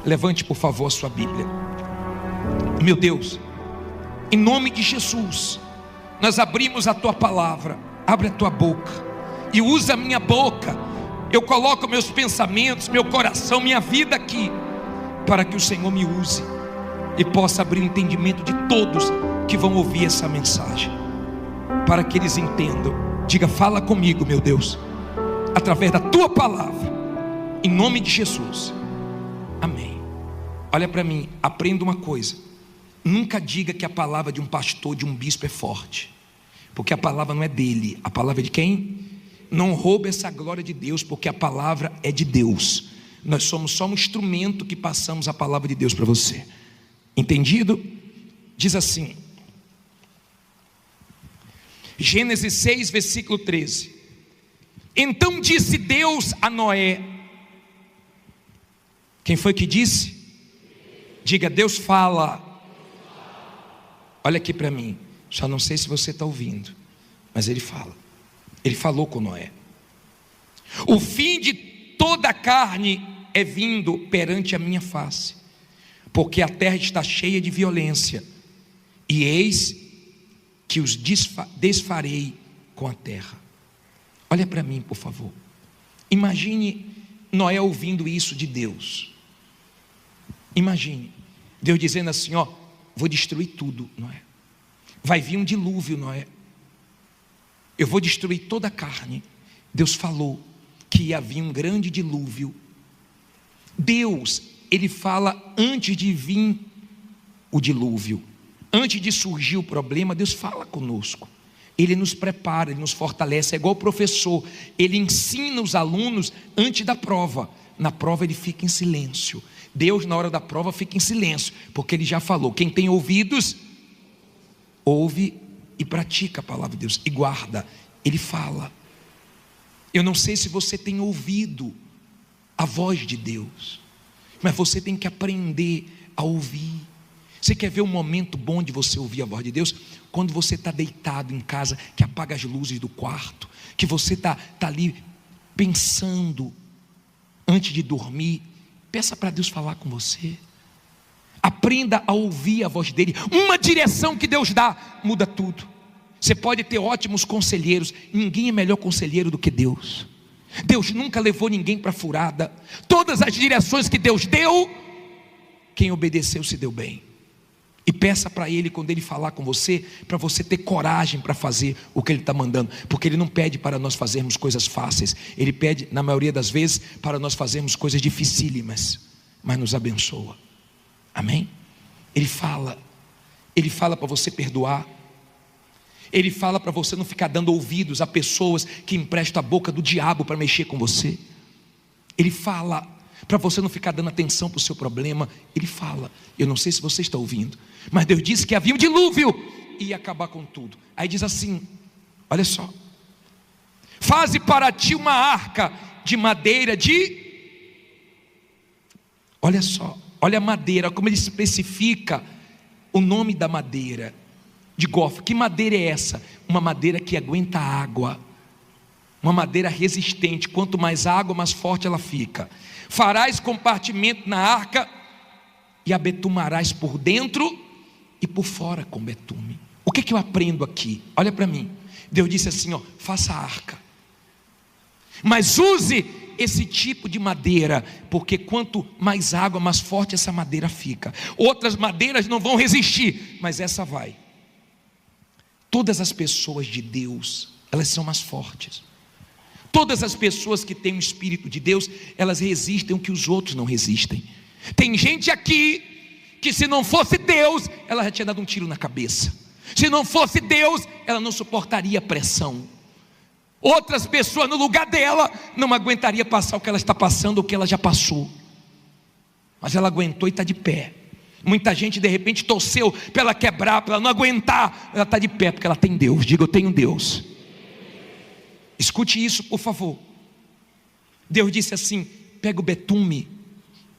Levante por favor a sua Bíblia. Meu Deus, em nome de Jesus, nós abrimos a tua palavra. Abre a tua boca e usa a minha boca. Eu coloco meus pensamentos, meu coração, minha vida aqui, para que o Senhor me use e possa abrir o entendimento de todos que vão ouvir essa mensagem, para que eles entendam. Diga: fala comigo, meu Deus, através da tua palavra, em nome de Jesus, amém. Olha para mim, aprenda uma coisa: nunca diga que a palavra de um pastor, de um bispo é forte, porque a palavra não é dele. A palavra é de quem? Não roube essa glória de Deus, porque a palavra é de Deus. Nós somos só um instrumento que passamos a palavra de Deus para você. Entendido? Diz assim, Gênesis 6, versículo 13: então disse Deus a Noé. Quem foi que disse? Diga: Deus fala. Olha aqui para mim, só não sei se você está ouvindo, mas Ele fala. Ele falou com Noé: o fim de toda a carne é vindo perante a minha face, porque a terra está cheia de violência, e eis que os desfarei com a terra. Olha para mim, por favor. Imagine Noé ouvindo isso de Deus. Imagine Deus dizendo assim: ó, vou destruir tudo, Noé. Vai vir um dilúvio, Noé. Eu vou destruir toda a carne. Deus falou que ia vir um grande dilúvio. Deus, Ele fala antes de vir o dilúvio, antes de surgir o problema. Deus fala conosco. Ele nos prepara, Ele nos fortalece. É igual o professor, ele ensina os alunos antes da prova. Na prova ele fica em silêncio. Deus, na hora da prova, fica em silêncio, porque Ele já falou. Quem tem ouvidos, ouve e pratica a palavra de Deus, e guarda. Ele fala. Eu não sei se você tem ouvido a voz de Deus, mas você tem que aprender a ouvir. Você quer ver um momento bom de você ouvir a voz de Deus? Quando você está deitado em casa, que apaga as luzes do quarto, que você está ali pensando antes de dormir. Peça para Deus falar com você. Aprenda a ouvir a voz dele. Uma direção que Deus dá muda tudo. Você pode ter ótimos conselheiros, ninguém é melhor conselheiro do que Deus. Deus nunca levou ninguém para furada. Todas as direções que Deus deu, quem obedeceu se deu bem. E peça para Ele, quando Ele falar com você, para você ter coragem para fazer o que Ele está mandando. Porque Ele não pede para nós fazermos coisas fáceis. Ele pede, na maioria das vezes, para nós fazermos coisas dificílimas, mas nos abençoa. Amém? Ele fala para você perdoar. Ele fala para você não ficar dando ouvidos a pessoas que emprestam a boca do diabo para mexer com você. Ele fala para você não ficar dando atenção para o seu problema. Ele fala. Eu não sei se você está ouvindo, mas Deus disse que havia um dilúvio e ia acabar com tudo. Aí diz assim, olha só: faze para ti uma arca de madeira de... Olha só, olha a madeira, como ele especifica o nome da madeira de gofe. Que madeira é essa? Uma madeira que aguenta água, uma madeira resistente. Quanto mais água, mais forte ela fica. Farás compartimento na arca e a betumarás por dentro e por fora com betume. O que eu aprendo aqui? Olha para mim. Deus disse assim, ó, faça a arca, mas use esse tipo de madeira, porque quanto mais água, mais forte essa madeira fica. Outras madeiras não vão resistir, mas essa vai. Todas as pessoas de Deus, elas são mais fortes. Todas as pessoas que têm o Espírito de Deus, elas resistem o que os outros não resistem. Tem gente aqui que, se não fosse Deus, ela já tinha dado um tiro na cabeça. Se não fosse Deus, ela não suportaria a pressão. Outras pessoas no lugar dela não aguentaria passar o que ela está passando, ou o que ela já passou, mas ela aguentou e está de pé. Muita gente de repente torceu para ela quebrar, para ela não aguentar. Ela está de pé porque ela tem Deus. Diga: eu tenho Deus. Escute isso, por favor. Deus disse assim: pega o betume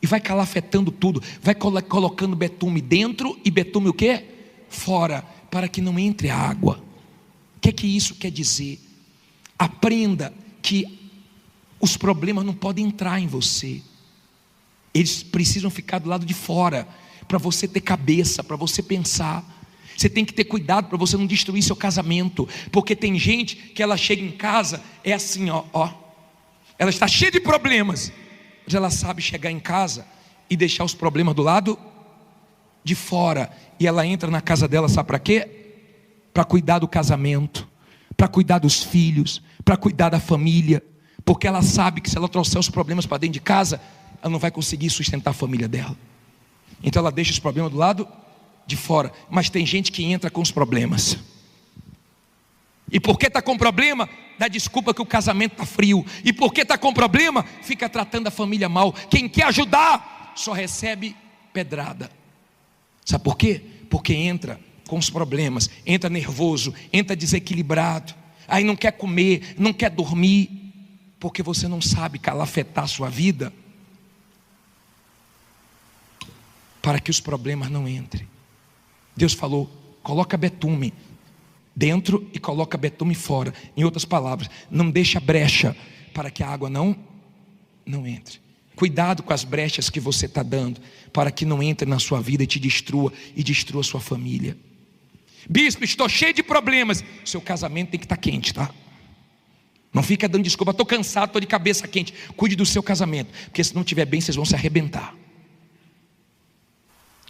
e vai calafetando tudo. Vai colocando betume dentro e betume o quê? Fora, para que não entre água. O que isso quer dizer? Aprenda que os problemas não podem entrar em você. Eles precisam ficar do lado de fora, para você ter cabeça, para você pensar. Você tem que ter cuidado para você não destruir seu casamento, porque tem gente que ela chega em casa, é assim, ó. Ela está cheia de problemas, mas ela sabe chegar em casa e deixar os problemas do lado de fora. E ela entra na casa dela, sabe para quê? Para cuidar do casamento, para cuidar dos filhos, para cuidar da família, porque ela sabe que se ela trouxer os problemas para dentro de casa, ela não vai conseguir sustentar a família dela. Então ela deixa os problemas do lado de fora. Mas tem gente que entra com os problemas, e porque está com problema, dá desculpa que o casamento está frio. E porque está com problema, fica tratando a família mal. Quem quer ajudar, só recebe pedrada. Sabe por quê? Porque entra com os problemas, entra nervoso, entra desequilibrado, aí não quer comer, não quer dormir, porque você não sabe calafetar a sua vida, para que os problemas não entrem. Deus falou, coloca betume dentro e coloca betume fora. Em outras palavras, não deixa brecha para que a água não entre. Cuidado com as brechas que você está dando, para que não entre na sua vida e te destrua, e destrua a sua família. Bispo, estou cheio de problemas. Seu casamento tem que estar quente, tá? Não fica dando desculpa, estou cansado, estou de cabeça quente. Cuide do seu casamento, porque se não estiver bem, vocês vão se arrebentar.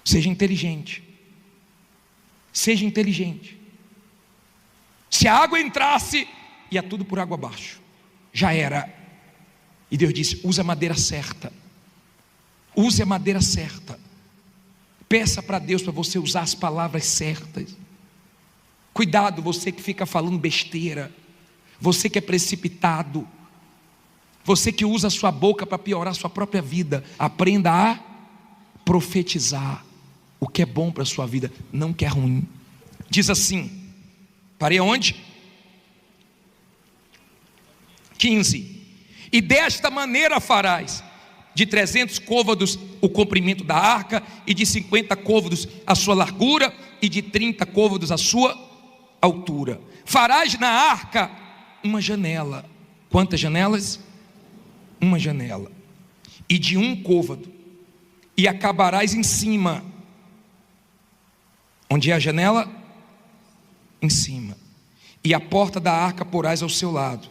Seja inteligente. Seja inteligente. Se a água entrasse, ia tudo por água abaixo. Já era. E Deus disse, use a madeira certa. Use a madeira certa. Peça para Deus para você usar as palavras certas. Cuidado, você que fica falando besteira, você que é precipitado, você que usa a sua boca para piorar a sua própria vida. Aprenda a profetizar o que é bom para a sua vida, não o que é ruim. Diz assim, parei aonde? 15. E desta maneira farás: de 300 côvados o comprimento da arca, e de 50 côvados a sua largura, e de 30 côvados a sua altura. Farás na arca uma janela. Quantas janelas? Uma janela. E de 1 côvado. E acabarás em cima. Onde é a janela? Em cima. E a porta da arca porás ao seu lado.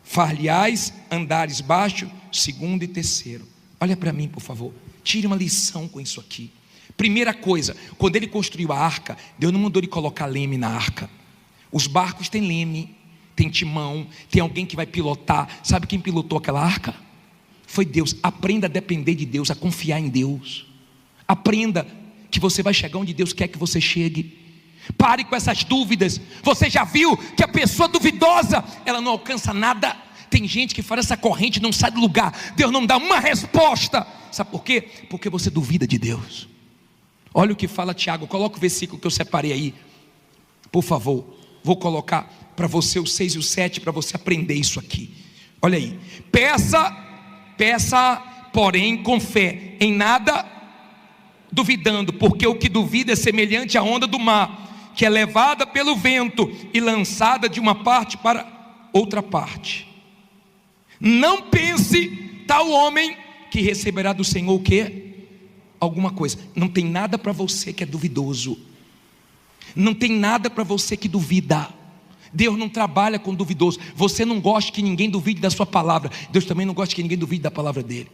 Far-lhe-ás andares baixo, 2º e 3º. Olha para mim, por favor. Tire uma lição com isso aqui. Primeira coisa, quando ele construiu a arca, Deus não mandou ele colocar leme na arca. Os barcos têm leme, tem timão, tem alguém que vai pilotar. Sabe quem pilotou aquela arca? Foi Deus. Aprenda a depender de Deus, a confiar em Deus. Aprenda que você vai chegar onde Deus quer que você chegue. Pare com essas dúvidas. Você já viu que a pessoa duvidosa, ela não alcança nada? Tem gente que faz essa corrente e não sai do lugar. Deus não dá uma resposta. Sabe por quê? Porque você duvida de Deus. Olha o que fala Tiago. Coloca o versículo que eu separei aí, por favor. Vou colocar para você o 6 e o 7, para você aprender isso aqui. Olha aí. Peça, porém com fé, em nada duvidando, porque o que duvida é semelhante à onda do mar, que é levada pelo vento e lançada de uma parte para outra parte. Não pense tal homem que receberá do Senhor o quê? Alguma coisa. Não tem nada para você que é duvidoso. Não tem nada para você que duvida. Deus não trabalha com duvidoso. Você não gosta que ninguém duvide da sua palavra. Deus também não gosta que ninguém duvide da palavra dele.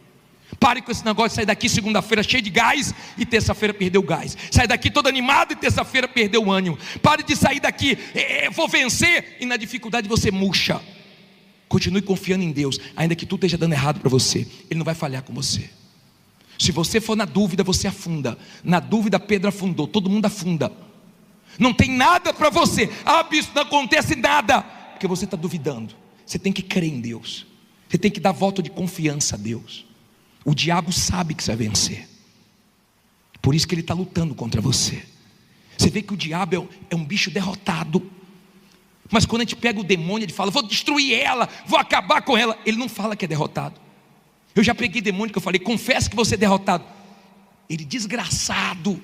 Pare com esse negócio de sair daqui segunda-feira cheio de gás e terça-feira perdeu o gás. Sai daqui todo animado e terça-feira perdeu o ânimo. Pare de sair daqui, vou vencer, e na dificuldade você murcha. Continue confiando em Deus, ainda que tudo esteja dando errado para você. Ele não vai falhar com você. Se você for na dúvida, você afunda. Na dúvida Pedro afundou, todo mundo afunda. Não tem nada para você. Bispo, não acontece nada, porque você está duvidando. Você tem que crer em Deus. Você tem que dar voto de confiança a Deus. O diabo sabe que você vai vencer. Por isso que ele está lutando contra você. Você vê que o diabo é um bicho derrotado. Mas quando a gente pega o demônio, ele fala, vou destruir ela, vou acabar com ela. Ele não fala que é derrotado. Eu já peguei demônio que eu falei, confessa que você é derrotado. Ele, desgraçado,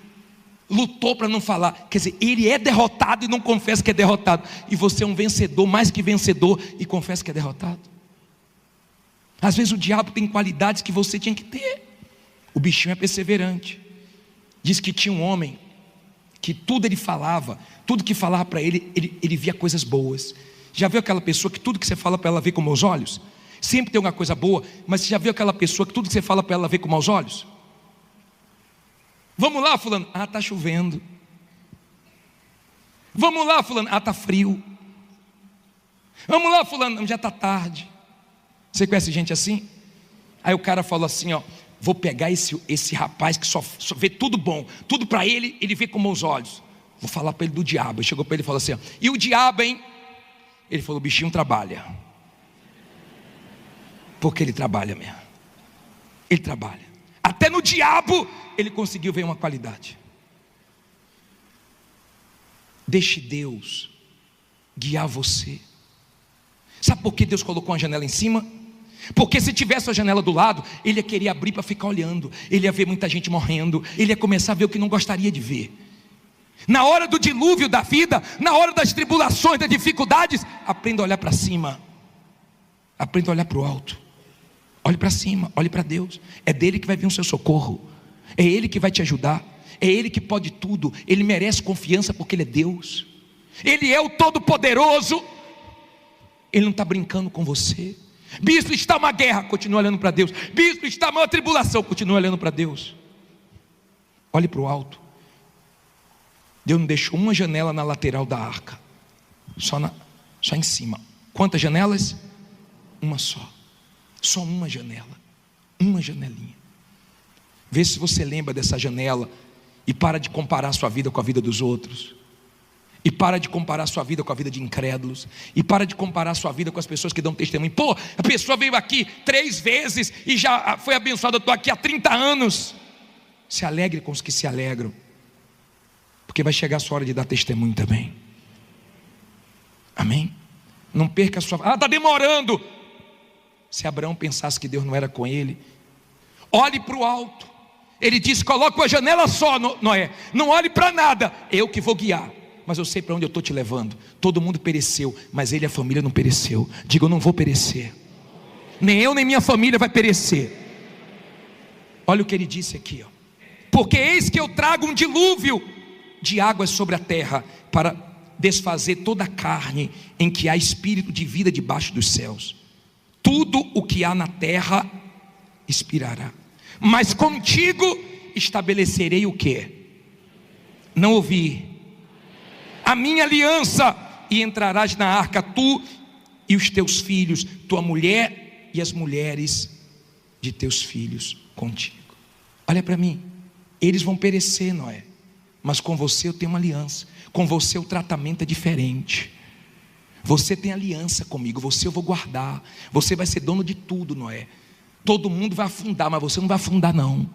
lutou para não falar. Quer dizer, ele é derrotado e não confessa que é derrotado. E você é um vencedor, mais que vencedor, e confessa que é derrotado. Às vezes o diabo tem qualidades que você tinha que ter. O bichinho é perseverante. Diz que tinha um homem que tudo ele falava, tudo que falava para ele, ele via coisas boas. Já viu aquela pessoa que tudo que você fala para ela vê com maus olhos? Sempre tem alguma coisa boa, mas você já viu aquela pessoa que tudo que você fala para ela vê com maus olhos? Vamos lá, fulano. Ah, está chovendo. Vamos lá, fulano. Ah, está frio. Vamos lá, fulano. Já está tarde. Você conhece gente assim? Aí o cara falou assim, ó: vou pegar esse rapaz que só vê tudo bom, tudo para ele vê com maus olhos. Vou falar para ele do diabo. Ele chegou para ele e falou assim, ó: e o diabo, hein? Ele falou: o bichinho trabalha. Porque ele trabalha mesmo. Ele trabalha. Até no diabo ele conseguiu ver uma qualidade. Deixe Deus guiar você. Sabe por que Deus colocou uma janela em cima? Porque se tivesse a janela do lado, ele ia querer abrir para ficar olhando. Ele ia ver muita gente morrendo. Ele ia começar a ver o que não gostaria de ver. Na hora do dilúvio da vida, na hora das tribulações, das dificuldades, aprenda a olhar para cima. Aprenda a olhar para o alto. Olhe para cima, olhe para Deus. É dele que vai vir o seu socorro. É Ele que vai te ajudar. É Ele que pode tudo. Ele merece confiança porque Ele é Deus. Ele é o Todo-Poderoso. Ele não está brincando com você. Bispo, está uma guerra, continua olhando para Deus. Bispo, está uma tribulação, continua olhando para Deus. Olhe para o alto. Deus não deixou uma janela na lateral da arca, só em cima. Quantas janelas? Uma só. Só uma janela. Uma janelinha. Vê se você lembra dessa janela e para de comparar a sua vida com a vida dos outros. E para de comparar a sua vida com a vida de incrédulos. E para de comparar a sua vida com as pessoas que dão testemunho. Pô, a pessoa veio aqui 3 vezes e já foi abençoada. Eu estou aqui há 30 anos. Se alegre com os que se alegram, porque vai chegar a sua hora de dar testemunho também. Amém? Não perca a sua... Ah, está demorando. Se Abraão pensasse que Deus não era com ele, olhe para o alto. Ele disse: coloque uma janela só, Noé. Não olhe para nada. Eu que vou guiar. Mas eu sei para onde eu estou te levando. Todo mundo pereceu, mas ele e a família não pereceu. Diga: eu não vou perecer. Nem eu nem minha família vai perecer. Olha o que ele disse aqui, ó. Porque eis que eu trago um dilúvio de águas sobre a terra, para desfazer toda a carne em que há espírito de vida debaixo dos céus. Tudo o que há na terra expirará. Mas contigo estabelecerei o quê? Não ouvi. A minha aliança, e entrarás na arca, tu e os teus filhos, tua mulher e as mulheres de teus filhos contigo. Olha para mim. Eles vão perecer, Noé, mas com você eu tenho uma aliança. Com você o tratamento é diferente. Você tem aliança comigo, você eu vou guardar. Você vai ser dono de tudo, Noé. Todo mundo vai afundar, mas você não vai afundar não.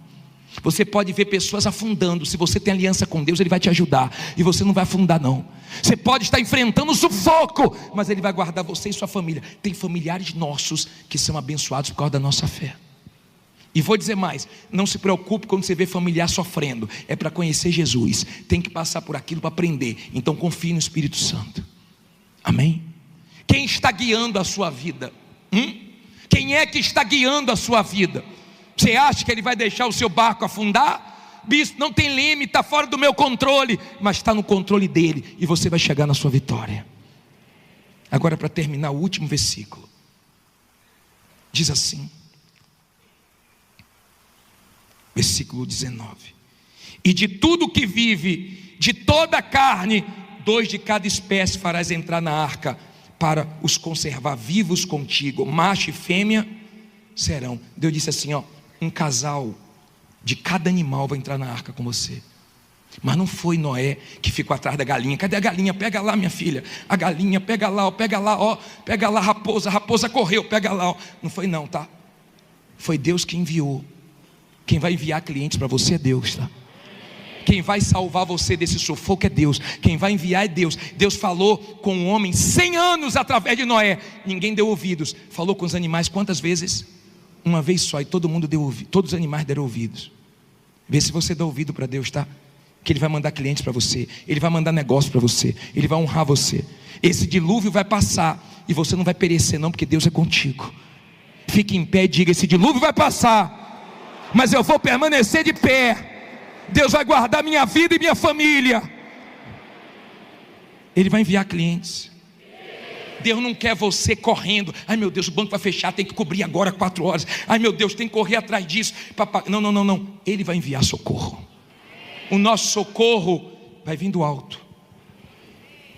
Você pode ver pessoas afundando. Se você tem aliança com Deus, Ele vai te ajudar, e você não vai afundar não. Você pode estar enfrentando sufoco, mas Ele vai guardar você e sua família. Tem familiares nossos que são abençoados por causa da nossa fé. E vou dizer mais: não se preocupe quando você vê familiar sofrendo. É para conhecer Jesus. Tem que passar por aquilo para aprender. Então confie no Espírito Santo. Amém? Quem está guiando a sua vida? Quem é que está guiando a sua vida? Você acha que ele vai deixar o seu barco afundar? Bispo, não tem leme, está fora do meu controle. Mas está no controle dele, e você vai chegar na sua vitória. Agora, para terminar, o último versículo diz assim, versículo 19: e de tudo que vive, de toda a carne, 2 de cada espécie farás entrar na arca, para os conservar vivos contigo. Macho e fêmea serão. Deus disse assim, ó: um casal de cada animal vai entrar na arca com você. Mas não foi Noé que ficou atrás da galinha. Cadê a galinha? Pega lá, minha filha. A galinha, pega lá, ó, pega lá, ó. Pega lá, a raposa correu, pega lá, ó. Não foi não, tá? Foi Deus que enviou. Quem vai enviar clientes para você é Deus, tá? Quem vai salvar você desse sufoco é Deus. Quem vai enviar é Deus. Deus falou com o homem 100 anos através de Noé. Ninguém deu ouvidos. Falou com os animais quantas vezes? Uma vez só, e todo mundo deu ouvido. Todos os animais deram ouvidos. Vê se você dá ouvido para Deus, tá? Que Ele vai mandar clientes para você. Ele vai mandar negócio para você. Ele vai honrar você. Esse dilúvio vai passar, e você não vai perecer não, porque Deus é contigo. Fique em pé e diga: esse dilúvio vai passar, mas eu vou permanecer de pé. Deus vai guardar minha vida e minha família. Ele vai enviar clientes. Deus não quer você correndo. Ai meu Deus, o banco vai fechar, tem que cobrir agora 4 horas. Ai meu Deus, tem que correr atrás disso. Não. Ele vai enviar socorro. O nosso socorro vai vir do alto.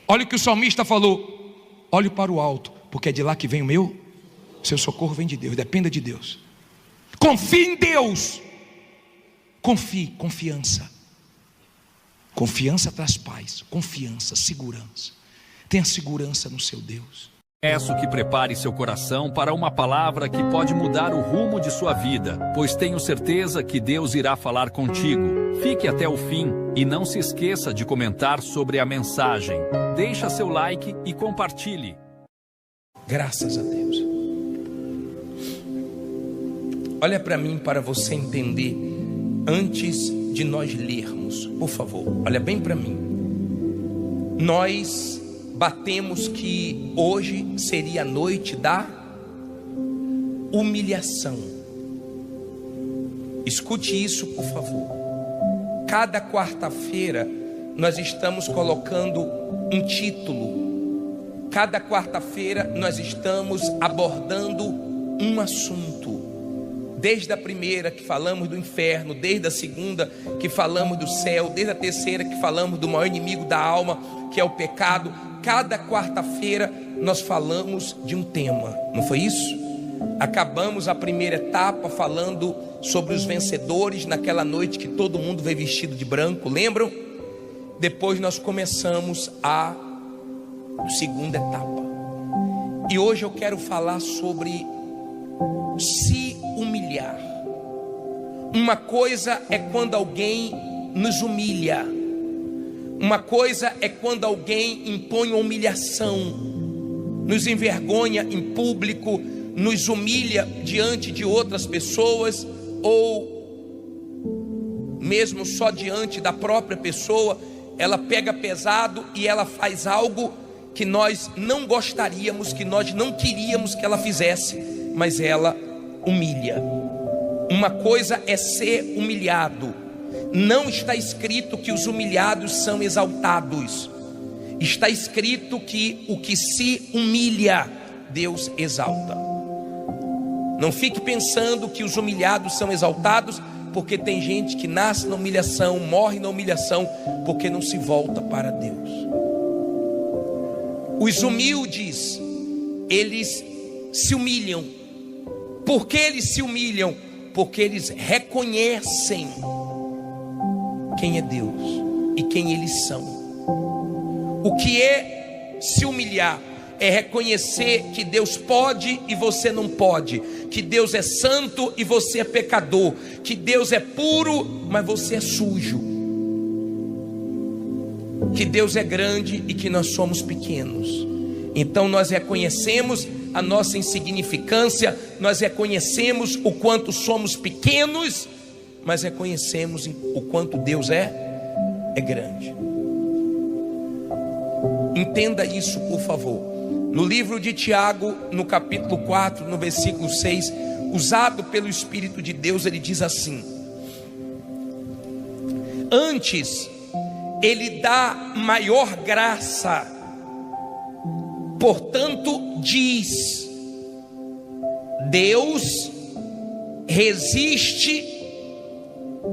Olha o que o salmista falou: olhe para o alto, porque é de lá que vem o meu. Seu socorro vem de Deus, dependa de Deus. Confie em Deus. Confie, confiança. Confiança traz paz, confiança, segurança. Tenha segurança no seu Deus. Peço que prepare seu coração para uma palavra que pode mudar o rumo de sua vida, pois tenho certeza que Deus irá falar contigo. Fique até o fim e não se esqueça de comentar sobre a mensagem. Deixa seu like e compartilhe. Graças a Deus. Olha para mim para você entender antes de nós lermos, por favor. Olha bem para mim. Nós batemos que hoje seria a noite da humilhação. Escute isso, por favor. Cada quarta-feira nós estamos colocando um título. Cada quarta-feira nós estamos abordando um assunto. Desde a primeira que falamos do inferno, desde a segunda que falamos do céu, desde a terceira que falamos do maior inimigo da alma, que é o pecado. Cada quarta-feira nós falamos de um tema, não foi isso? Acabamos a primeira etapa falando sobre os vencedores naquela noite que todo mundo veio vestido de branco, lembram? Depois nós começamos a segunda etapa. E hoje eu quero falar sobre se humilhar. Uma coisa é quando alguém nos humilha. Uma coisa é quando alguém impõe uma humilhação, nos envergonha em público, nos humilha diante de outras pessoas, ou mesmo só diante da própria pessoa. Ela pega pesado e ela faz algo que nós não gostaríamos, que nós não queríamos que ela fizesse, mas ela humilha. Uma coisa é ser humilhado. Não está escrito que os humilhados são exaltados. Está escrito que o que se humilha, Deus exalta. Não fique pensando que os humilhados são exaltados, porque tem gente que nasce na humilhação, morre na humilhação, porque não se volta para Deus. Os humildes, eles se humilham. Por que eles se humilham? Porque eles reconhecem quem é Deus e quem eles são. O que é se humilhar? É reconhecer que Deus pode e você não pode, que Deus é santo e você é pecador, que Deus é puro, mas você é sujo, que Deus é grande e que nós somos pequenos. Então nós reconhecemos a nossa insignificância, nós reconhecemos o quanto somos pequenos, mas reconhecemos o quanto Deus é grande. Entenda isso, por favor. No livro de Tiago, no capítulo 4, no versículo 6, usado pelo Espírito de Deus, ele diz assim: antes ele dá maior graça, portanto diz: Deus resiste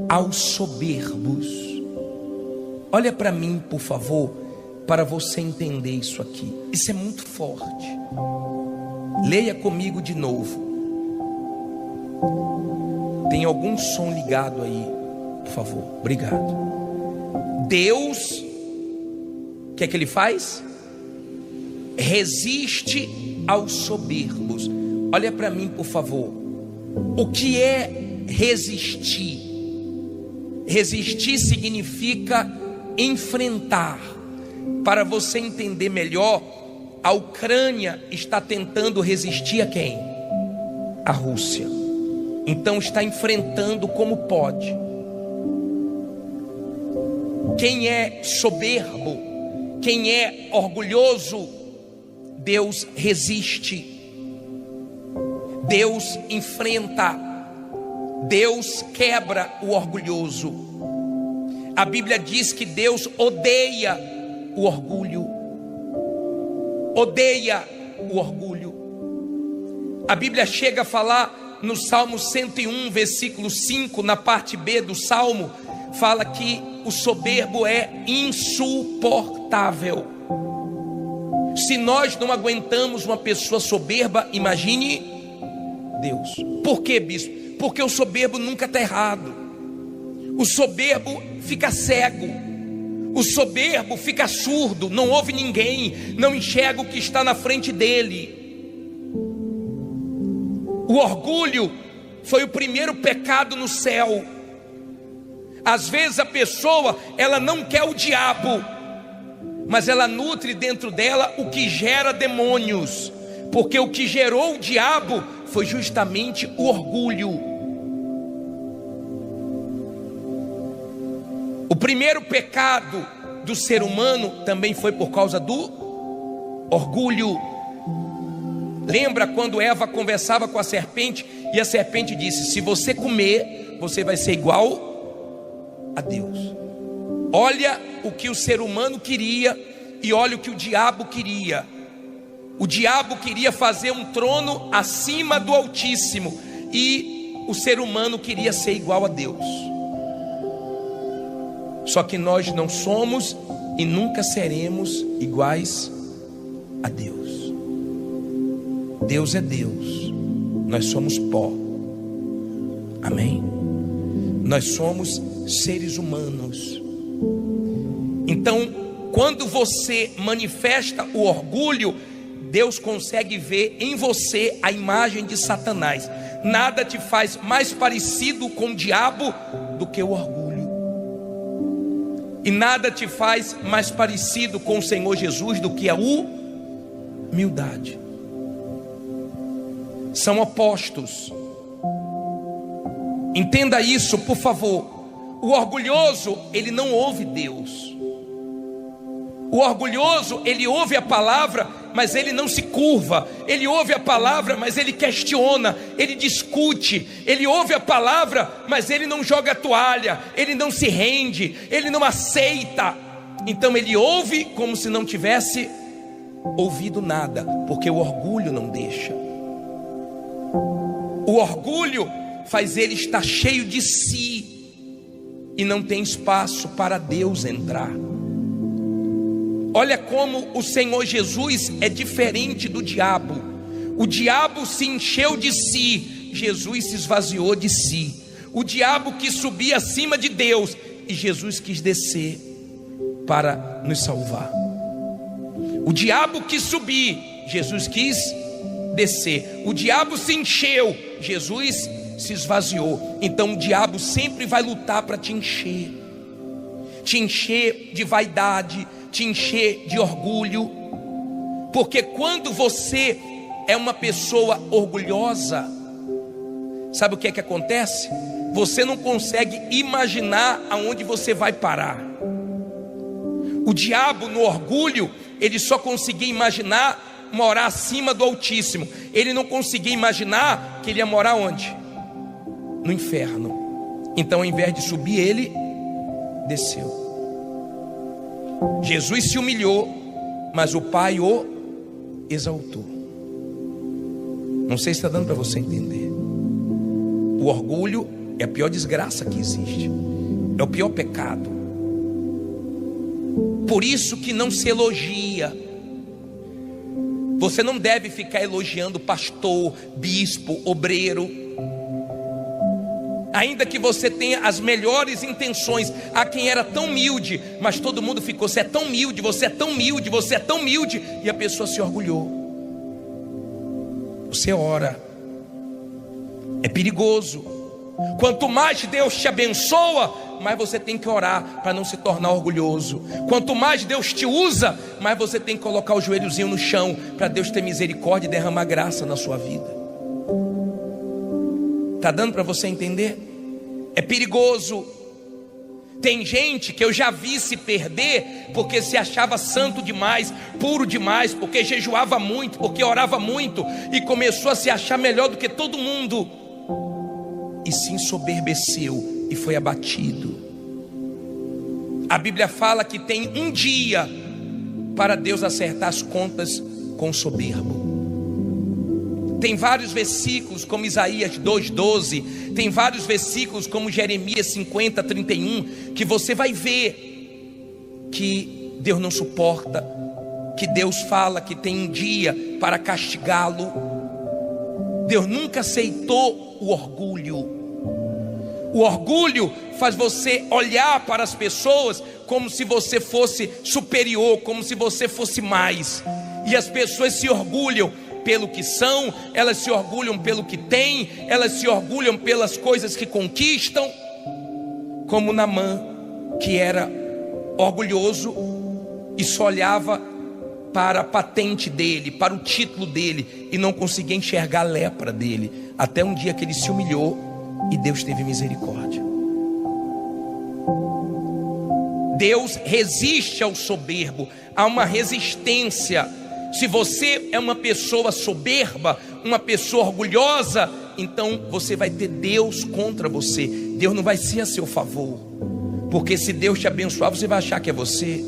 aos soberbos. Olha para mim, por favor, para você entender isso aqui. Isso é muito forte. Leia comigo de novo. Tem algum som ligado aí, por favor? Obrigado. Deus, o que é que ele faz? Resiste aos soberbos. Olha para mim, por favor. O que é resistir? Resistir significa enfrentar. Para você entender melhor, a Ucrânia está tentando resistir a quem? A Rússia. Então está enfrentando como pode. Quem é soberbo, quem é orgulhoso, Deus resiste. Deus enfrenta. Deus quebra o orgulhoso. A Bíblia diz que Deus odeia o orgulho. Odeia o orgulho. A Bíblia chega a falar no Salmo 101, versículo 5, na parte B do Salmo, fala que o soberbo é insuportável. Se nós não aguentamos uma pessoa soberba, imagine Deus. Por quê, bispo? Porque o soberbo nunca está errado. O soberbo fica cego. O soberbo fica surdo, não ouve ninguém, não enxerga o que está na frente dele. O orgulho foi o primeiro pecado no céu. Às vezes a pessoa, ela não quer o diabo, mas ela nutre dentro dela o que gera demônios, porque o que gerou o diabo foi justamente o orgulho. O primeiro pecado do ser humano também foi por causa do orgulho. Lembra quando Eva conversava com a serpente e a serpente disse: se você comer, você vai ser igual a Deus. Olha o que o ser humano queria e olha o que o diabo queria. O diabo queria fazer um trono acima do Altíssimo e o ser humano queria ser igual a Deus. Só que nós não somos e nunca seremos iguais a Deus. Deus é Deus, nós somos pó. Amém? Nós somos seres humanos. Então, quando você manifesta o orgulho, Deus consegue ver em você a imagem de Satanás. Nada te faz mais parecido com o diabo do que o orgulho. E nada te faz mais parecido com o Senhor Jesus do que a humildade. São opostos. Entenda isso, por favor. O orgulhoso, ele não ouve Deus. O orgulhoso, ele ouve a palavra, mas ele não se curva. Ele ouve a palavra, mas ele questiona, ele discute. Ele ouve a palavra, mas ele não joga a toalha, ele não se rende, ele não aceita. Então ele ouve como se não tivesse ouvido nada, porque o orgulho não deixa. O orgulho faz ele estar cheio de si e não tem espaço para Deus entrar. Olha como o Senhor Jesus é diferente do diabo. O diabo se encheu de si, Jesus se esvaziou de si. O diabo quis subir acima de Deus e Jesus quis descer para nos salvar. O diabo quis subir, Jesus quis descer. O diabo se encheu, Jesus se esvaziou. Então o diabo sempre vai lutar para te encher de vaidade, te encher de orgulho. Porque quando você é uma pessoa orgulhosa, sabe o que é que acontece? Você não consegue imaginar aonde você vai parar. O diabo no orgulho, ele só conseguia imaginar morar acima do Altíssimo. Ele não conseguia imaginar que ele ia morar onde? No inferno. Então ao invés de subir, ele desceu. Jesus se humilhou, mas o Pai o exaltou. Não sei se está dando para você entender. O orgulho é a pior desgraça que existe. É o pior pecado. Por isso que não se elogia. Você não deve ficar elogiando pastor, bispo, obreiro. Ainda que você tenha as melhores intenções. Há quem era tão humilde, mas todo mundo ficou: você é tão humilde, você é tão humilde, você é tão humilde. E a pessoa se orgulhou. Você ora. É perigoso. Quanto mais Deus te abençoa, mais você tem que orar para não se tornar orgulhoso. Quanto mais Deus te usa, mais você tem que colocar o joelhozinho no chão para Deus ter misericórdia e derramar graça na sua vida. Está dando para você entender? É perigoso. Tem gente que eu já vi se perder porque se achava santo demais, puro demais, porque jejuava muito, porque orava muito e começou a se achar melhor do que todo mundo. e se ensoberbeceu e foi abatido. A Bíblia fala que tem um dia para Deus acertar as contas com o soberbo. Tem vários versículos como Isaías 2:12, tem vários versículos como Jeremias 50:31, que você vai ver que Deus não suporta, que Deus fala que tem um dia para castigá-lo. Deus nunca aceitou o orgulho. O orgulho faz você olhar para as pessoas como se você fosse superior, como se você fosse mais. E as pessoas se orgulham pelo que são, elas se orgulham pelo que têm, elas se orgulham pelas coisas que conquistam, como Naamã, que era orgulhoso e só olhava para a patente dele, para o título dele, e não conseguia enxergar a lepra dele, até um dia que ele se humilhou e Deus teve misericórdia. Deus resiste ao soberbo, há uma resistência. Se você é uma pessoa soberba, uma pessoa orgulhosa, então você vai ter Deus contra você. Deus não vai ser a seu favor, porque se Deus te abençoar, você vai achar que é você.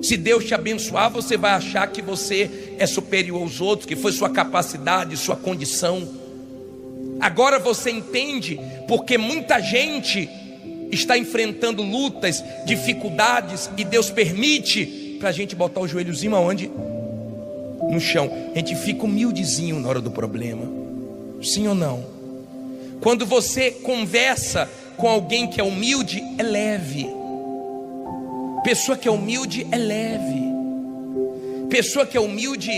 Se Deus te abençoar, você vai achar que você é superior aos outros, que foi sua capacidade, sua condição. Agora você entende porque muita gente está enfrentando lutas, dificuldades, e Deus permite para a gente botar o joelhozinho aonde? No chão. A gente fica humildezinho na hora do problema. Sim ou não? Quando você conversa com alguém que é humilde, é leve. Pessoa que é humilde é leve. Pessoa que é humilde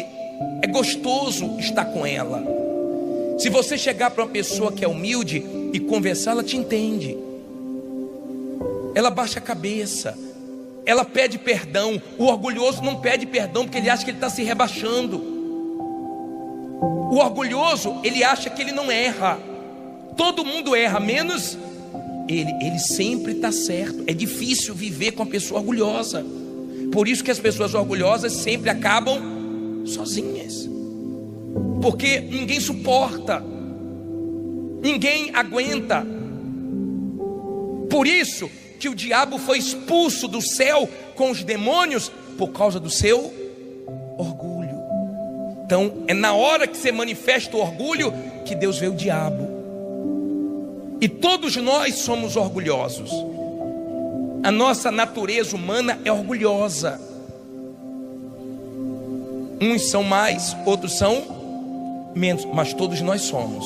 é gostoso estar com ela. Se você chegar para uma pessoa que é humilde e conversar, ela te entende. Ela baixa a cabeça, ela pede perdão. O orgulhoso não pede perdão porque ele acha que ele está se rebaixando. O orgulhoso, ele acha que ele não erra. Todo mundo erra, menos ele sempre está certo. É difícil viver com a pessoa orgulhosa. Por isso que as pessoas orgulhosas sempre acabam sozinhas, porque ninguém suporta, ninguém aguenta. Por isso que o diabo foi expulso do céu com os demônios, por causa do seu orgulho. Então é na hora que você manifesta o orgulho que Deus vê o diabo. E todos nós somos orgulhosos. A nossa natureza humana é orgulhosa. Uns são mais, outros são menos, mas todos nós somos.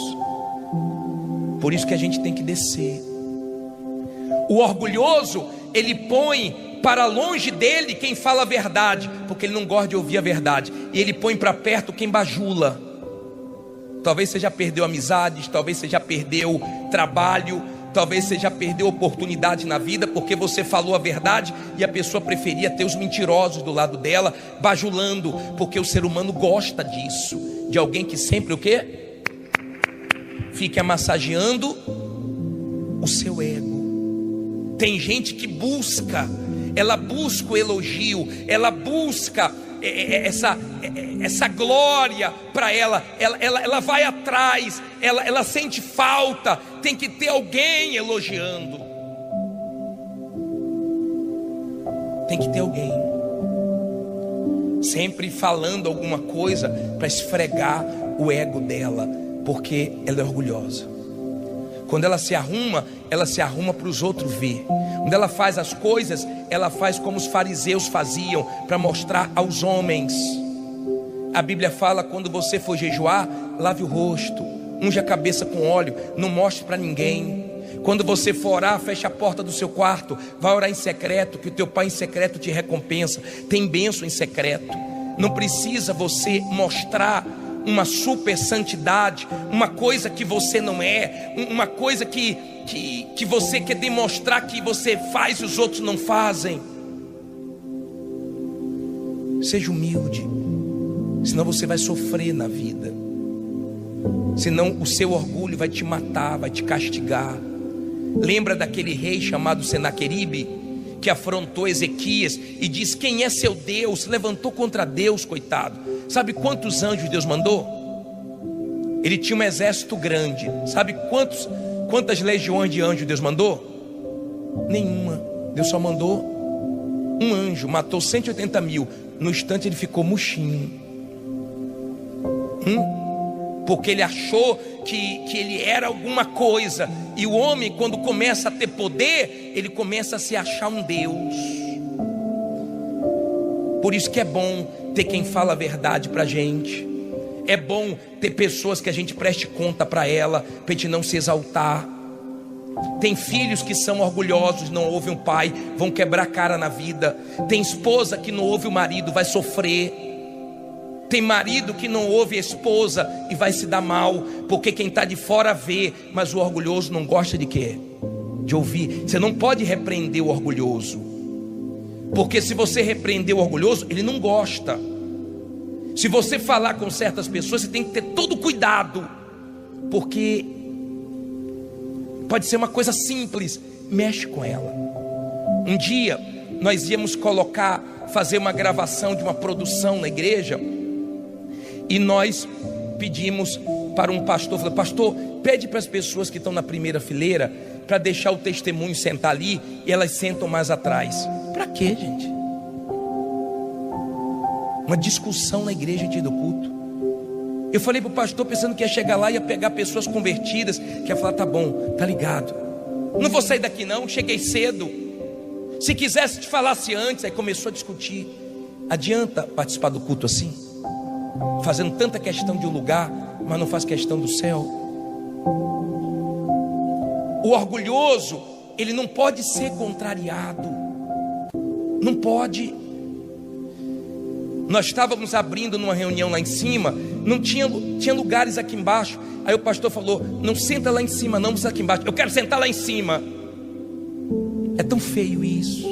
Por isso que a gente tem que descer. O orgulhoso, ele põe para longe dele quem fala a verdade, porque ele não gosta de ouvir a verdade. E ele põe para perto quem bajula. Talvez você já perdeu amizades, talvez você já perdeu trabalho, talvez você já perdeu oportunidade na vida, porque você falou a verdade e a pessoa preferia ter os mentirosos do lado dela, bajulando, porque o ser humano gosta disso, de alguém que sempre o quê? Fica massageando o seu ego. Tem gente que busca, ela busca o elogio, ela busca essa glória para ela vai atrás, ela sente falta, tem que ter alguém elogiando, tem que ter alguém sempre falando alguma coisa para esfregar o ego dela, porque ela é orgulhosa. Quando ela se arruma para os outros ver. Quando ela faz as coisas, ela faz como os fariseus faziam, para mostrar aos homens. A Bíblia fala: quando você for jejuar, lave o rosto, unge a cabeça com óleo, não mostre para ninguém. Quando você for orar, feche a porta do seu quarto, vai orar em secreto, que o teu pai em secreto te recompensa. Tem bênção em secreto. Não precisa você mostrar uma super santidade, uma coisa que você não é, uma coisa que você quer demonstrar que você faz e os outros não fazem. Seja humilde, senão você vai sofrer na vida, senão o seu orgulho vai te matar, vai te castigar. Lembra daquele rei chamado Senaqueribe, que afrontou Ezequias e disse: quem é seu Deus? Se levantou contra Deus, coitado. Sabe quantos anjos Deus mandou? Ele tinha um exército grande. Sabe Quantas legiões de anjos Deus mandou? Nenhuma. Deus só mandou um anjo, matou 180 mil. No instante ele ficou murchinho. Porque ele achou que ele era alguma coisa. E o homem, quando começa a ter poder, ele começa a se achar um Deus. Por isso que é bom ter quem fala a verdade pra gente. É bom ter pessoas que a gente preste conta para ela, para a gente não se exaltar. Tem filhos que são orgulhosos, não ouvem o pai, vão quebrar a cara na vida. Tem esposa que não ouve o marido, vai sofrer. Tem marido que não ouve a esposa e vai se dar mal, porque quem está de fora vê, mas o orgulhoso não gosta de quê? De ouvir. Você não pode repreender o orgulhoso, porque se você repreender o orgulhoso, ele não gosta. Se você falar com certas pessoas, você tem que ter todo cuidado, porque pode ser uma coisa simples, mexe com ela. Um dia nós íamos fazer uma gravação de uma produção na igreja, e nós pedimos para um pastor, falou: pastor, pede para as pessoas que estão na primeira fileira para deixar o testemunho sentar ali, e elas sentam mais atrás. Para quê, gente? Uma discussão na igreja antes do culto. Eu falei para o pastor pensando que ia chegar lá e ia pegar pessoas convertidas, que ia falar: tá bom, tá ligado, não vou sair daqui não, cheguei cedo. Se quisesse te falasse antes. Aí começou a discutir. Adianta participar do culto assim? Fazendo tanta questão de um lugar, mas não faz questão do céu. O orgulhoso, ele não pode ser contrariado. Não pode. Nós estávamos abrindo numa reunião lá em cima, não tinha lugares aqui embaixo. Aí o pastor falou: não senta lá em cima não, você aqui embaixo. Eu quero sentar lá em cima. É tão feio isso.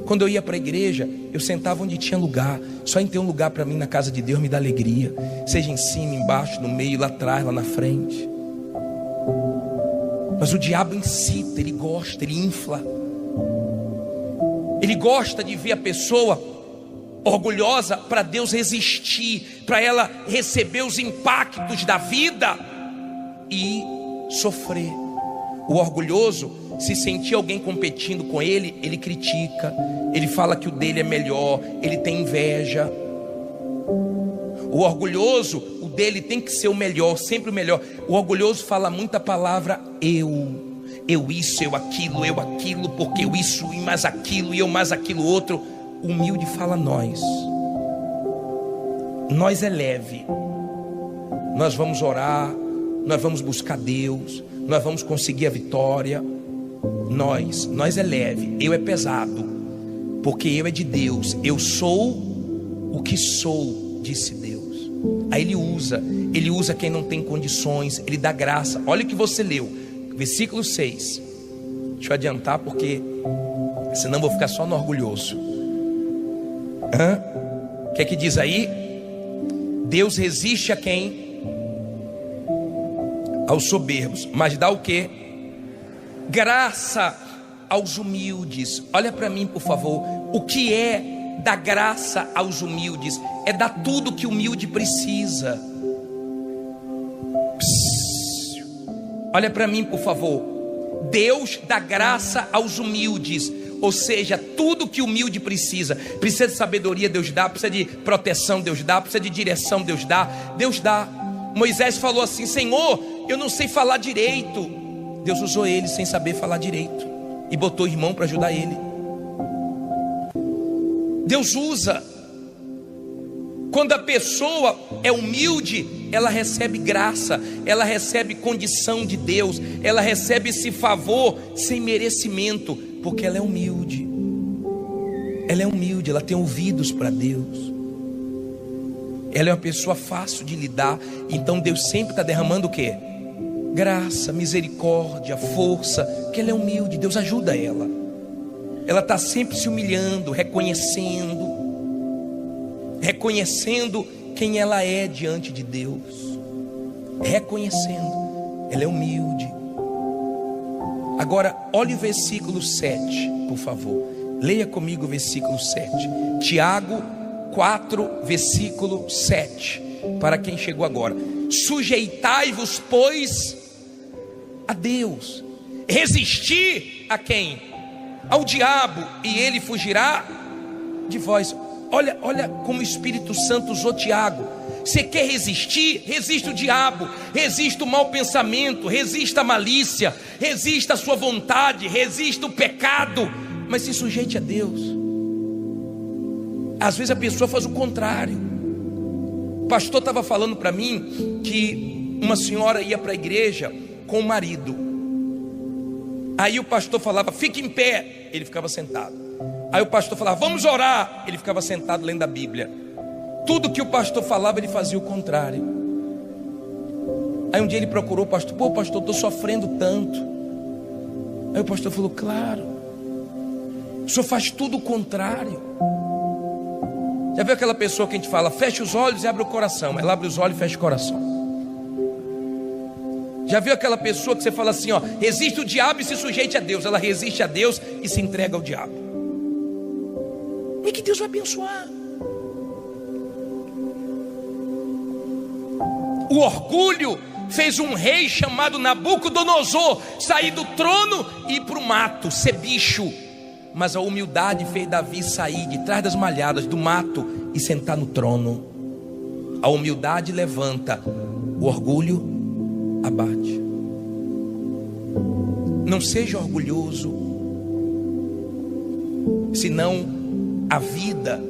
Quando eu ia para a igreja, eu sentava onde tinha lugar. Só em ter um lugar para mim na casa de Deus me dá alegria. Seja em cima, embaixo, no meio, lá atrás, lá na frente. Mas o diabo incita, ele gosta, ele infla. Ele gosta de ver a pessoa orgulhosa para Deus resistir, para ela receber os impactos da vida e sofrer. O orgulhoso, se sentir alguém competindo com ele, ele critica, ele fala que o dele é melhor, ele tem inveja. O orgulhoso, o dele tem que ser o melhor, sempre o melhor. O orgulhoso fala muita palavra eu isso, eu aquilo, porque eu isso e mais aquilo, e eu mais aquilo outro. O humilde fala nós é leve, nós vamos orar, nós vamos buscar Deus, nós vamos conseguir a vitória. Nós é leve, eu é pesado, porque eu é de Deus, eu sou o que sou, disse Deus. Aí ele usa quem não tem condições, ele dá graça. Olha o que você leu, versículo 6. Deixa eu adiantar, porque senão vou ficar só no orgulhoso. O que é que diz aí? Deus resiste a quem? Aos soberbos, mas dá o quê? Graça aos humildes. Olha para mim, por favor. O que é dar graça aos humildes? É dar tudo que o humilde precisa. Olha para mim, por favor. Deus dá graça aos humildes, ou seja, tudo que o humilde precisa. Precisa de sabedoria, Deus dá. Precisa de proteção, Deus dá. Precisa de direção, Deus dá. Deus dá. Moisés falou assim: Senhor, eu não sei falar direito. Deus usou ele sem saber falar direito e botou o irmão para ajudar ele. Deus usa. Quando a pessoa é humilde, ela recebe graça, ela recebe condição de Deus, ela recebe esse favor sem merecimento, porque ela é humilde. Ela é humilde, ela tem ouvidos para Deus. Ela é uma pessoa fácil de lidar. Então Deus sempre está derramando o quê? Graça, misericórdia, força, porque ela é humilde. Deus ajuda ela. Ela está sempre se humilhando, reconhecendo quem ela é diante de Deus, reconhecendo, ela é humilde. Agora olhe o versículo 7, por favor. Leia comigo o versículo 7. Tiago 4, versículo 7. Para quem chegou agora: sujeitai-vos, pois, a Deus. Resistir a quem? Ao diabo, e ele fugirá de vós. Olha como o Espírito Santo usou Tiago. Você quer resistir? Resista o diabo, resista o mau pensamento, resista a malícia, resista a sua vontade, resista o pecado, mas se sujeite a Deus. Às vezes a pessoa faz o contrário. O pastor estava falando para mim que uma senhora ia para a igreja com o marido. Aí o pastor falava, fique em pé, ele ficava sentado. Aí o pastor falava, vamos orar, ele ficava sentado lendo a Bíblia. Tudo que o pastor falava, ele fazia o contrário. Aí um dia ele procurou o pastor, pô pastor, estou sofrendo tanto. Aí o pastor falou, claro, o senhor faz tudo o contrário. Já viu aquela pessoa que a gente fala, fecha os olhos e abre o coração? Ela abre os olhos e fecha o coração. Já viu aquela pessoa que você fala assim, ó, resiste o diabo e se sujeite a Deus? Ela resiste a Deus e se entrega ao diabo. E que Deus vai abençoar. O orgulho fez um rei chamado Nabucodonosor sair do trono e ir para o mato, ser bicho. Mas a humildade fez Davi sair de trás das malhadas do mato e sentar no trono. A humildade levanta, o orgulho abate. Não seja orgulhoso, senão a vida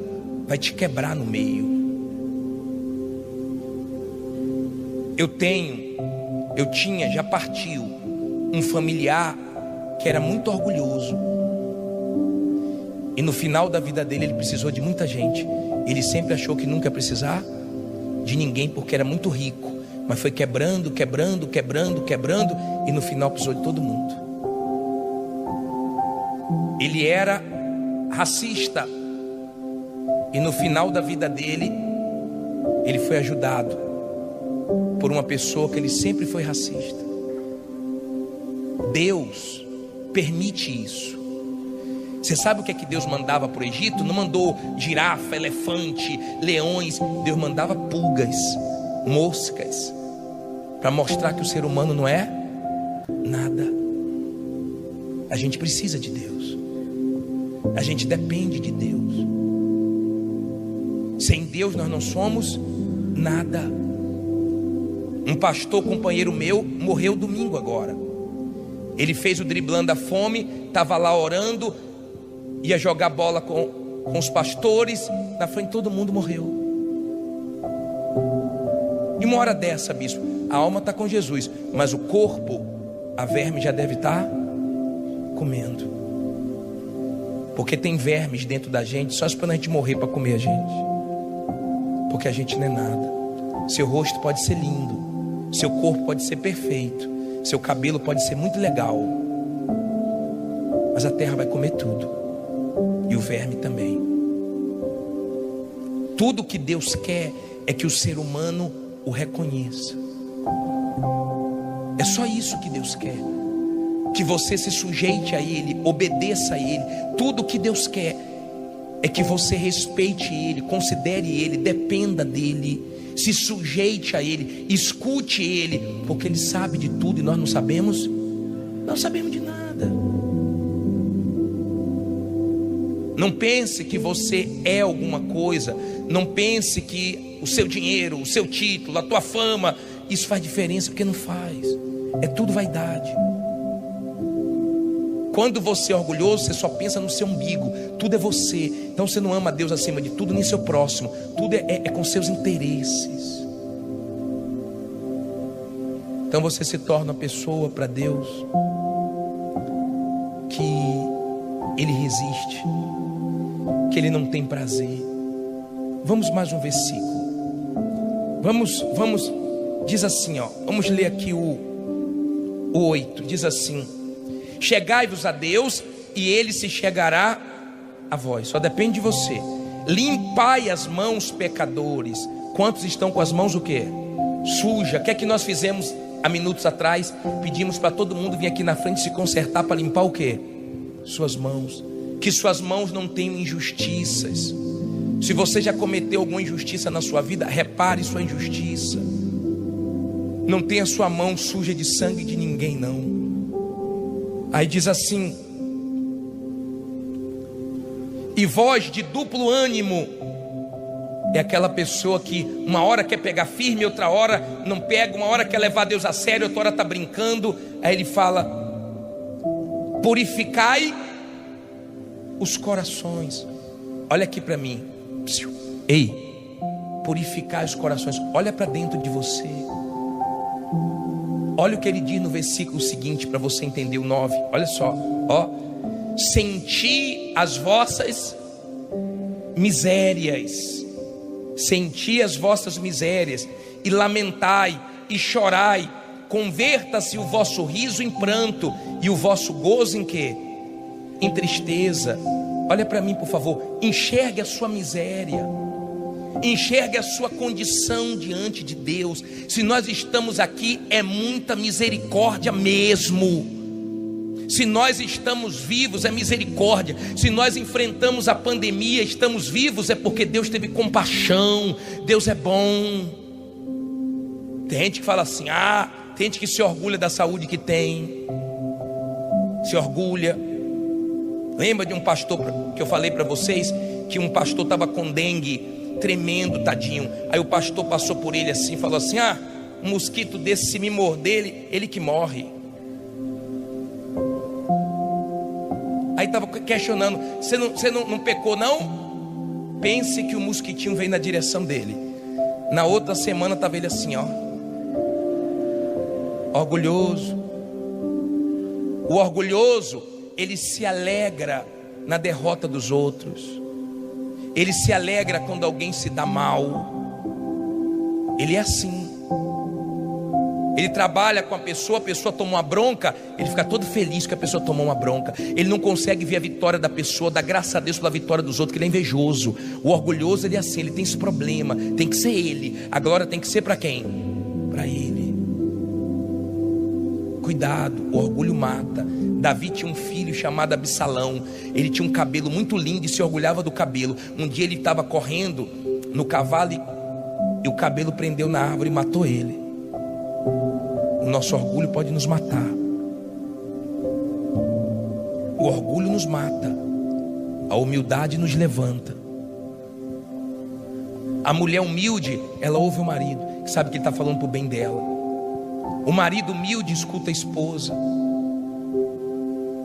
vai te quebrar no meio. Já partiu um familiar que era muito orgulhoso. E no final da vida dele ele precisou de muita gente. Ele sempre achou que nunca ia precisar de ninguém porque era muito rico. Mas foi quebrando, e no final precisou de todo mundo. Ele era racista. E no final da vida dele, ele foi ajudado por uma pessoa que ele sempre foi racista. Deus permite isso. Você sabe o que é que Deus mandava para o Egito? Não mandou girafa, elefante, leões. Deus mandava pulgas, moscas, para mostrar que o ser humano não é nada. A gente precisa de Deus. A gente depende de Deus. Sem Deus nós não somos nada. Um pastor companheiro meu morreu domingo agora. Ele fez o driblando a fome, estava lá orando, ia jogar bola com os pastores, na frente todo mundo morreu. E uma hora dessa, bispo, a alma está com Jesus, mas o corpo, a verme já deve estar comendo. Porque tem vermes dentro da gente só esperando a gente morrer para comer a gente. Porque a gente não é nada. Seu rosto pode ser lindo, seu corpo pode ser perfeito, seu cabelo pode ser muito legal, mas a terra vai comer tudo, e o verme também. Tudo que Deus quer é que o ser humano o reconheça. É só isso que Deus quer. Que você se sujeite a Ele, obedeça a Ele. Tudo que Deus quer é que você respeite Ele, considere Ele, dependa dEle, se sujeite a Ele, escute Ele, porque Ele sabe de tudo e nós não sabemos. Não sabemos de nada. Não pense que você é alguma coisa. Não pense que o seu dinheiro, o seu título, a tua fama, isso faz diferença, porque não faz. É tudo vaidade. Quando você é orgulhoso, você só pensa no seu umbigo. Tudo é você. Então você não ama Deus acima de tudo, nem seu próximo. Tudo é com seus interesses. Então você se torna uma pessoa para Deus que Ele resiste, que Ele não tem prazer. Vamos mais um versículo. Vamos, diz assim, ó. Vamos ler aqui o 8. Diz assim: chegai-vos a Deus e Ele se chegará a vós. Só depende de você. Limpai as mãos, pecadores. Quantos estão com as mãos o quê? Suja. O que é que nós fizemos há minutos atrás? Pedimos para todo mundo vir aqui na frente se consertar para limpar o quê? Suas mãos. Que suas mãos não tenham injustiças. Se você já cometeu alguma injustiça na sua vida, repare sua injustiça. não tenha sua mão suja de sangue de ninguém, não. Aí diz assim: e voz de duplo ânimo é aquela pessoa que uma hora quer pegar firme, outra hora não pega, uma hora quer levar Deus a sério, outra hora está brincando. Aí ele fala: purificai os corações. Olha aqui para mim. Ei, purificai os corações. Olha para dentro de você. Olha o que ele diz no versículo seguinte, para você entender o 9. Olha só, ó: senti as vossas misérias, senti as vossas misérias, e lamentai e chorai. Converta-se o vosso riso em pranto, e o vosso gozo em quê? Em tristeza. Olha para mim, por favor. Enxergue a sua miséria, enxergue a sua condição diante de Deus. Se nós estamos aqui, é muita misericórdia mesmo. Se nós estamos vivos, é misericórdia. Se nós enfrentamos a pandemia, estamos vivos, é porque Deus teve compaixão. Deus é bom. Tem gente que fala assim: tem gente que se orgulha da saúde que tem, se orgulha. Lembra de um pastor que eu falei para vocês, que um pastor estava com dengue, tremendo, tadinho. Aí o pastor passou por ele assim, falou assim: um mosquito desse, se me morder, ele que morre. Aí estava questionando: você não pecou não? Pense que o mosquitinho veio na direção dele. Na outra semana estava ele assim, orgulhoso. O orgulhoso, ele se alegra na derrota dos outros. Ele se alegra quando alguém se dá mal. Ele é assim. Ele trabalha com a pessoa tomou uma bronca, ele fica todo feliz que a pessoa tomou uma bronca. Ele não consegue ver a vitória da pessoa, dar graças a Deus pela vitória dos outros, que ele é invejoso. O orgulhoso, ele é assim, ele tem esse problema. Tem que ser ele. A glória tem que ser para quem? Para ele. Cuidado, o orgulho mata. Davi tinha um filho chamado Absalão. Ele tinha um cabelo muito lindo e se orgulhava do cabelo. Um dia ele estava correndo no cavalo e o cabelo prendeu na árvore e matou ele. O nosso orgulho pode nos matar. O orgulho nos mata. A humildade nos levanta. A mulher humilde, ela ouve o marido, que sabe que ele está falando para o bem dela. O marido humilde escuta a esposa.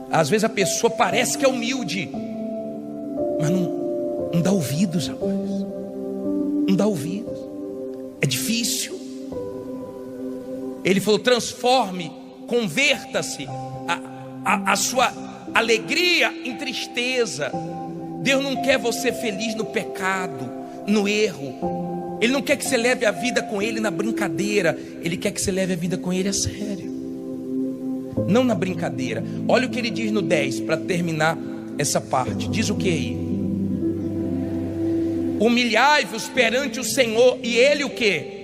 Às vezes a pessoa parece que é humilde, mas não dá ouvidos, rapaz. Não dá ouvidos. É difícil. Ele falou: transforme, converta-se a sua alegria em tristeza. Deus não quer você feliz no pecado, no erro. Ele não quer que você leve a vida com Ele na brincadeira. Ele quer que você leve a vida com Ele a sério, não na brincadeira. Olha o que ele diz no 10, para terminar essa parte. Diz o que aí? Humilhai-vos perante o Senhor, e Ele o que?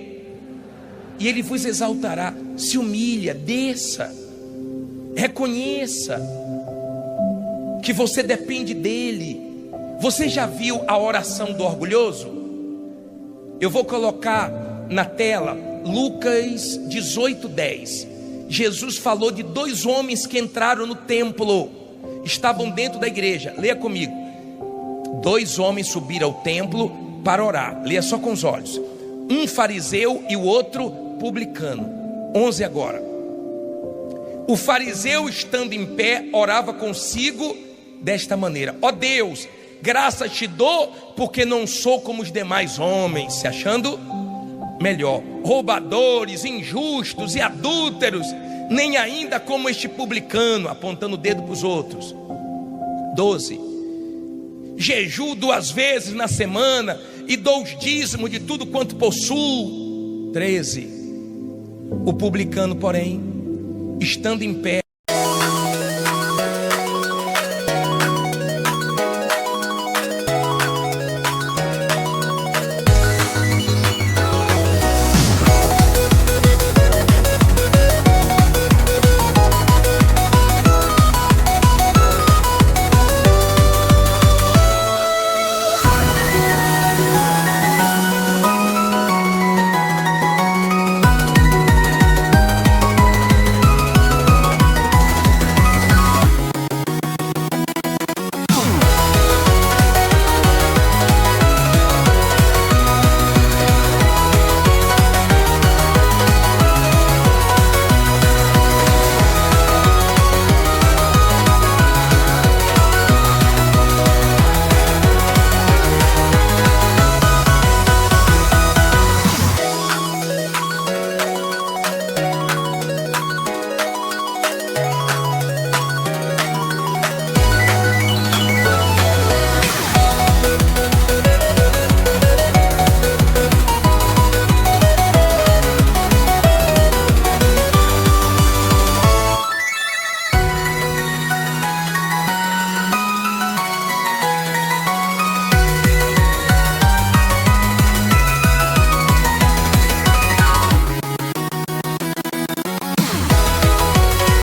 E Ele vos exaltará. Se humilha, desça, reconheça que você depende dEle. Você já viu a oração do orgulhoso? Eu vou colocar na tela Lucas 18:10. Jesus falou de 2 homens que entraram no templo, estavam dentro da igreja. Leia comigo. 2 homens subiram ao templo para orar. Leia só com os olhos. Um fariseu e o outro publicano. 11 agora. O fariseu, estando em pé, orava consigo desta maneira: ó Deus, graças te dou, porque não sou como os demais homens, se achando melhor, roubadores, injustos e adúlteros, nem ainda como este publicano, apontando o dedo para os outros. 12. Jejuo 2 vezes na semana e dou os dízimos de tudo quanto possuo. 13. O publicano, porém, estando em pé,